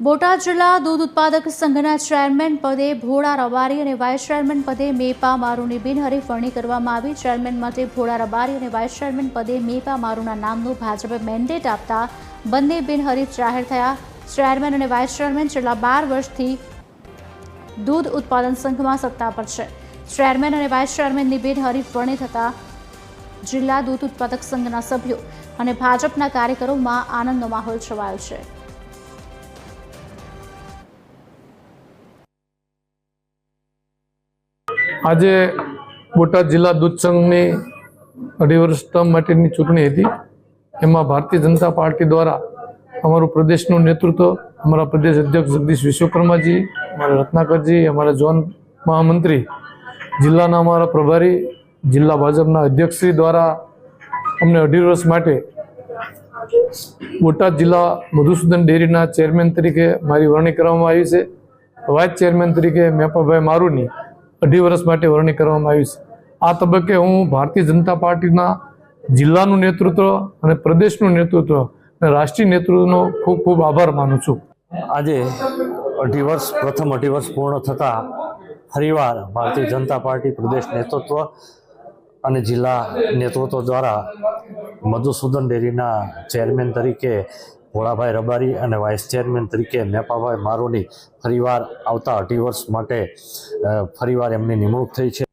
બોટાદ જિલ્લા દૂધ ઉત્પાદક સંઘના ચેરમેન પદે ભોળા રબારી અને વાઇસ ચેરમેન પદે મેપા મારુની બિનહરીફ વરણી કરવામાં આવી। ચેરમેન માટે ભોળા રબારી અને વાઇસ ચેરમેન પદે મેપા મારુના નામનું ભાજપે મેન્ડેટ આપતા બંને બિનહરીફ જાહેર થયા। ચેરમેન અને વાઇસ ચેરમેન છેલ્લા 12 વર્ષથી દૂધ ઉત્પાદન સંઘમાં સત્તા પર છે। ચેરમેન અને વાઇસ ચેરમેનની બિનહરીફ વરણી થતા જિલ્લા દૂધ ઉત્પાદક સંઘના સભ્યો અને ભાજપના કાર્યકરોમાં આનંદનો માહોલ છવાયો છે। આજે બોટાદ જિલ્લા દૂધ સંઘની 2.5 વર્ષ ટર્મ માટેની ચૂંટણી હતી। એમાં ભારતીય જનતા પાર્ટી દ્વારા અમારું પ્રદેશનું નેતૃત્વ, અમારા પ્રદેશ અધ્યક્ષ જગદીશ વિશ્વકર્માજી, અમારા રત્નાકરજી, અમારા ઝોન મહામંત્રી, જિલ્લાના અમારા પ્રભારી, જિલ્લા ભાજપના અધ્યક્ષશ્રી દ્વારા અમને 2.5 વર્ષ માટે બોટાદ જિલ્લા મધુસૂદન ડેરીના ચેરમેન તરીકે મારી વરણી કરવામાં આવી છે। વાઇસ ચેરમેન તરીકે મેપાભાઈ મારુની 2.5 વર્ષ માટે વરણી કરવામાં આવી છે। આ તબક્કે હું ભારતીય જનતા પાર્ટીના જિલ્લાનું નેતૃત્વ અને પ્રદેશનું નેતૃત્વ અને રાષ્ટ્રીય નેતૃત્વનો ખૂબ ખૂબ આભાર માનું છું। આજે 2.5 વર્ષ પ્રથમ 2.5 વર્ષ પૂર્ણ થતાં ફરીવાર ભારતીય જનતા પાર્ટી પ્રદેશ નેતૃત્વ અને જિલ્લા નેતૃત્વ દ્વારા મધુસૂદન ડેરીના ચેરમેન તરીકે ભોળાભાઈ રબારી અને વાઇસ ચેરમેન તરીકે મેપાભાઈ મારુની ફરીવાર આવતા 2.5 વર્ષ માટે ફરીવાર એમની નિમણૂક થઈ છે।